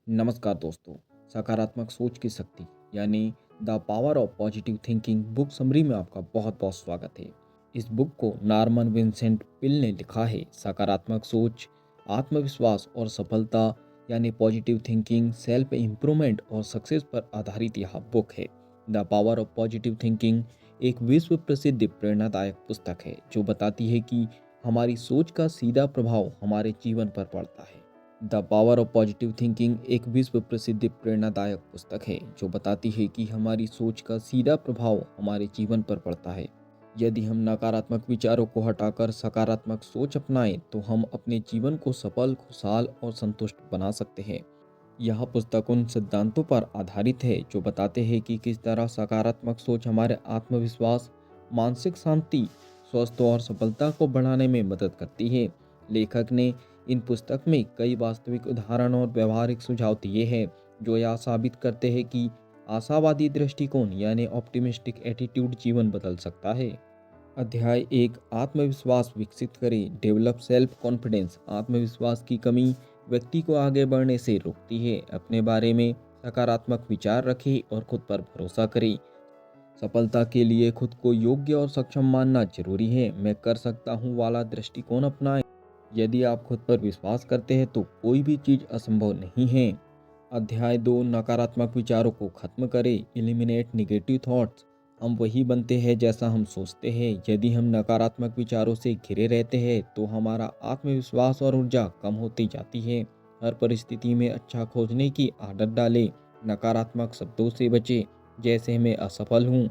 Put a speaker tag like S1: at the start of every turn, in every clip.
S1: नमस्कार दोस्तों। सकारात्मक सोच की शक्ति यानी the power of positive thinking book summary में आपका बहुत बहुत स्वागत है। इस बुक को नॉर्मन विंसेंट पिल ने लिखा है। सकारात्मक सोच, आत्मविश्वास और सफलता यानी पॉजिटिव थिंकिंग, सेल्फ इम्प्रूवमेंट और सक्सेस पर आधारित यह बुक है। The power of positive thinking एक विश्व प्रसिद्ध प्रेरणादायक पुस्तक है जो बताती है कि हमारी सोच का सीधा प्रभाव हमारे जीवन पर पड़ता है। The power of positive thinking एक विश्व प्रसिद्ध प्रेरणादायक पुस्तक है जो बताती है कि हमारी सोच का सीधा प्रभाव हमारे जीवन पर पड़ता है। यदि हम नकारात्मक विचारों को हटाकर सकारात्मक सोच अपनाएं तो हम अपने जीवन को सफल, खुशहाल और संतुष्ट बना सकते हैं। यह पुस्तक उन सिद्धांतों पर आधारित है जो बताते हैं कि किस तरह सकारात्मक सोच हमारे आत्मविश्वास, मानसिक शांति, स्वास्थ्य और सफलता को बढ़ाने में मदद करती है। लेखक ने इन पुस्तक में कई वास्तविक उदाहरण और व्यवहारिक सुझाव दिए हैं जो यह साबित करते हैं कि आशावादी दृष्टिकोण यानी ऑप्टिमिस्टिक एटीट्यूड जीवन बदल सकता है। अध्याय 1, आत्मविश्वास विकसित करें, डेवलप सेल्फ कॉन्फिडेंस। आत्मविश्वास की कमी व्यक्ति को आगे बढ़ने से रोकती है। अपने बारे में सकारात्मक विचार रखें और खुद पर भरोसा करें। सफलता के लिए खुद को योग्य और सक्षम मानना जरूरी है। मैं कर सकता हूँ वाला दृष्टिकोण अपनाएं। यदि आप खुद पर विश्वास करते हैं तो कोई भी चीज असंभव नहीं है। अध्याय 2, नकारात्मक विचारों को खत्म करें, एलिमिनेट नेगेटिव थॉट्स। हम वही बनते हैं जैसा हम सोचते हैं। यदि हम नकारात्मक विचारों से घिरे रहते हैं तो हमारा आत्मविश्वास और ऊर्जा कम होती जाती है। हर परिस्थिति में अच्छा खोजने की आदत डालें। नकारात्मक शब्दों से बचें, जैसे मैं असफल हूँ,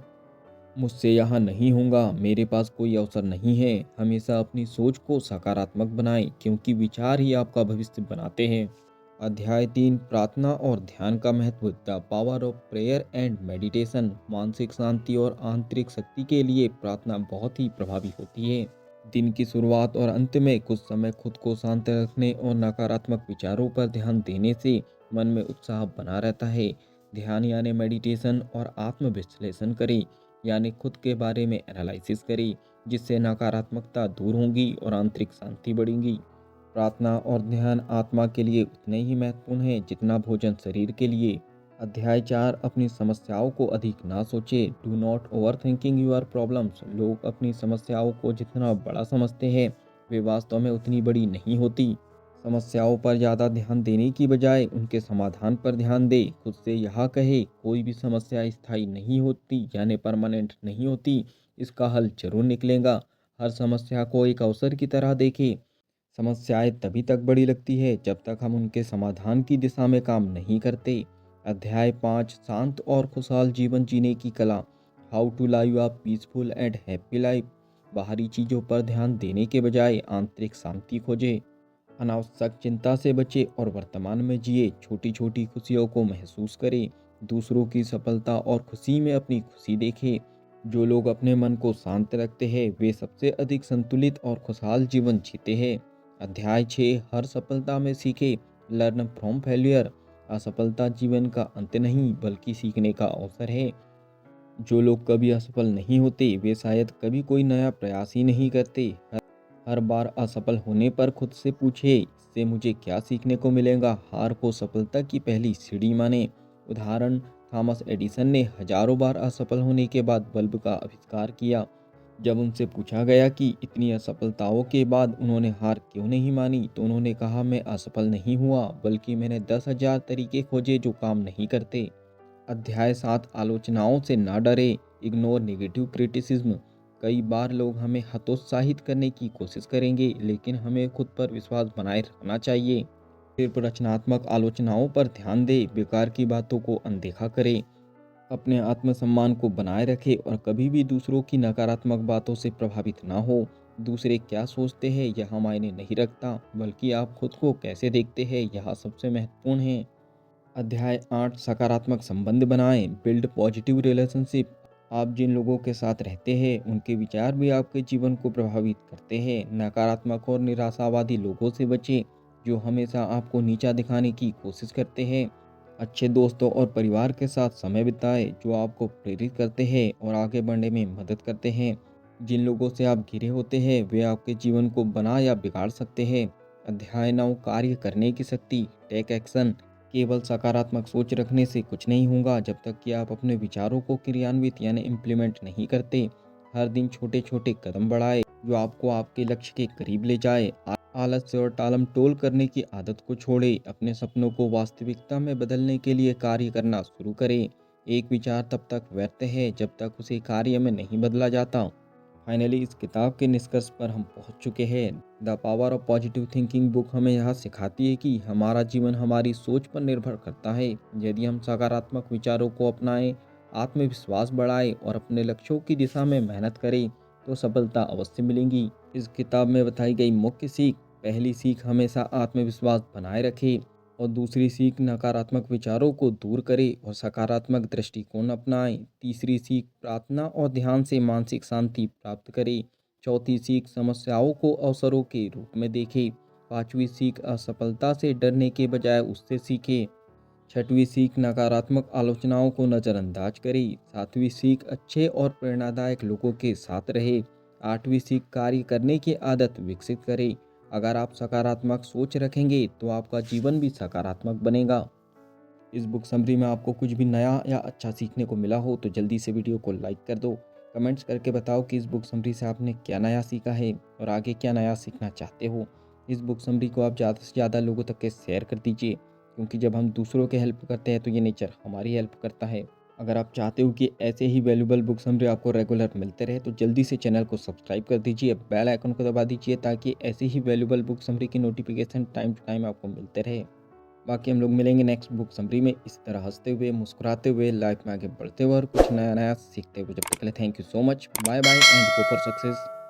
S1: मुझसे यहाँ नहीं होगा, मेरे पास कोई अवसर नहीं है। हमेशा अपनी सोच को सकारात्मक बनाएं क्योंकि विचार ही आपका भविष्य बनाते हैं। अध्याय 3, प्रार्थना और ध्यान का महत्व। The power of prayer and meditation. मानसिक शांति और आंतरिक शक्ति के लिए प्रार्थना बहुत ही प्रभावी होती है। दिन की शुरुआत और अंत में कुछ समय खुद को शांत रखने और नकारात्मक विचारों पर ध्यान देने से मन में उत्साह बना रहता है। ध्यान यानी मेडिटेशन और आत्म विश्लेषण करें यानी खुद के बारे में एनालिसिस करें, जिससे नकारात्मकता दूर होगी और आंतरिक शांति बढ़ेगी। प्रार्थना और ध्यान आत्मा के लिए उतने ही महत्वपूर्ण है जितना भोजन शरीर के लिए। अध्याय 4, अपनी समस्याओं को अधिक ना सोचें, do not over thinking your problems. लोग अपनी समस्याओं को जितना बड़ा समझते हैं वे वास्तव में उतनी बड़ी नहीं होती। समस्याओं पर ज़्यादा ध्यान देने की बजाय उनके समाधान पर ध्यान दे। खुद से यह कहे, कोई भी समस्या स्थायी नहीं होती यानी परमानेंट नहीं होती, इसका हल जरूर निकलेगा। हर समस्या को एक अवसर की तरह देखें। समस्याएं तभी तक बड़ी लगती है जब तक हम उनके समाधान की दिशा में काम नहीं करते। अध्याय 5, शांत और खुशहाल जीवन जीने की कला। How to live a peaceful and happy life. बाहरी चीज़ों पर ध्यान देने के बजाय आंतरिक शांति खोजें। अनावश्यक चिंता से बचे और वर्तमान में जिए। छोटी छोटी खुशियों को महसूस करें। दूसरों की सफलता और खुशी में अपनी खुशी देखें। जो लोग अपने मन को शांत रखते हैं वे सबसे अधिक संतुलित और खुशहाल जीवन जीते हैं। अध्याय 6, हर सफलता में सीखे, लर्न फ्रॉम फेल्यूर। असफलता जीवन का अंत नहीं बल्कि सीखने का अवसर है। जो लोग कभी असफल नहीं होते वे शायद कभी कोई नया प्रयास ही नहीं करते। हर बार असफल होने पर खुद से पूछे, इससे मुझे क्या सीखने को मिलेगा। हार को सफलता की पहली सीढ़ी माने। उदाहरण, थॉमस एडिसन ने हजारों बार असफल होने के बाद बल्ब का आविष्कार किया। जब उनसे पूछा गया कि इतनी असफलताओं के बाद उन्होंने हार क्यों नहीं मानी तो उन्होंने कहा, मैं असफल नहीं हुआ बल्कि मैंने 10,000 तरीके खोजे जो काम नहीं करते। अध्याय 7, आलोचनाओं से ना डरे, इग्नोर नेगेटिव क्रिटिसिज्म। कई बार लोग हमें हतोत्साहित करने की कोशिश करेंगे लेकिन हमें खुद पर विश्वास बनाए रखना चाहिए। सिर्फ रचनात्मक आलोचनाओं पर ध्यान दें, बेकार की बातों को अनदेखा करें। अपने आत्मसम्मान को बनाए रखें और कभी भी दूसरों की नकारात्मक बातों से प्रभावित ना हो। दूसरे क्या सोचते हैं यह मायने नहीं रखता, बल्कि आप खुद को कैसे देखते हैं यह सबसे महत्वपूर्ण है। अध्याय 8, सकारात्मक संबंध बनाएं, बिल्ड पॉजिटिव रिलेशनशिप। आप जिन लोगों के साथ रहते हैं उनके विचार भी आपके जीवन को प्रभावित करते हैं। नकारात्मक और निराशावादी लोगों से बचें जो हमेशा आपको नीचा दिखाने की कोशिश करते हैं। अच्छे दोस्तों और परिवार के साथ समय बिताएं जो आपको प्रेरित करते हैं और आगे बढ़ने में मदद करते हैं। जिन लोगों से आप घिरे होते हैं वे आपके जीवन को बना या बिगाड़ सकते हैं। अध्याय 9, कार्य करने की शक्ति, टेक एक्शन। केवल सकारात्मक सोच रखने से कुछ नहीं होगा जब तक कि आप अपने विचारों को क्रियान्वित यानी इम्प्लीमेंट नहीं करते। हर दिन छोटे छोटे कदम बढ़ाए जो आपको आपके लक्ष्य के करीब ले जाए। आलस्य और टालम टोल करने की आदत को छोड़े। अपने सपनों को वास्तविकता में बदलने के लिए कार्य करना शुरू करें। एक विचार तब तक व्यर्थ है जब तक उसे कार्य में नहीं बदला जाता। फाइनली इस किताब के निष्कर्ष पर हम पहुंच चुके हैं। The power of positive thinking book हमें यह सिखाती है कि हमारा जीवन हमारी सोच पर निर्भर करता है। यदि हम सकारात्मक विचारों को अपनाएं, आत्मविश्वास बढ़ाएं और अपने लक्ष्यों की दिशा में मेहनत करें तो सफलता अवश्य मिलेगी। इस किताब में बताई गई मुख्य सीख: पहली सीख, हमेशा आत्मविश्वास बनाए रखें, और दूसरी सीख, नकारात्मक विचारों को दूर करें और सकारात्मक दृष्टिकोण अपनाएं। तीसरी सीख, प्रार्थना और ध्यान से मानसिक शांति प्राप्त करें। चौथी सीख, समस्याओं को अवसरों के रूप में देखें। पांचवी सीख, असफलता से डरने के बजाय उससे सीखें। छठवीं सीख, नकारात्मक आलोचनाओं को नज़रअंदाज करें। सातवीं सीख, अच्छे और प्रेरणादायक लोगों के साथ रहे। आठवीं सीख, कार्य करने की आदत विकसित करें। अगर आप सकारात्मक सोच रखेंगे तो आपका जीवन भी सकारात्मक बनेगा। इस बुक समरी में आपको कुछ भी नया या अच्छा सीखने को मिला हो तो जल्दी से वीडियो को लाइक कर दो। कमेंट्स करके बताओ कि इस बुक समरी से आपने क्या नया सीखा है और आगे क्या नया सीखना चाहते हो। इस बुक समरी को आप ज़्यादा से ज़्यादा लोगों तक के शेयर कर दीजिए, क्योंकि जब हम दूसरों के हेल्प करते हैं तो ये नेचर हमारी हेल्प करता है। अगर आप चाहते हो कि ऐसे ही वैल्यूबल बुक समरी आपको रेगुलर मिलते रहे तो जल्दी से चैनल को सब्सक्राइब कर दीजिए, बेल आइकन को दबा दीजिए ताकि ऐसे ही वैल्यूबल बुक समरी की नोटिफिकेशन टाइम टू टाइम आपको मिलते रहे। बाकी हम लोग मिलेंगे नेक्स्ट बुक समरी में इस तरह हंसते हुए, मुस्कुराते हुए, लाइफ में आगे बढ़ते हुए और कुछ नया नया सीखते हुए। जब तक के लिए thank you so much, bye bye and go for success.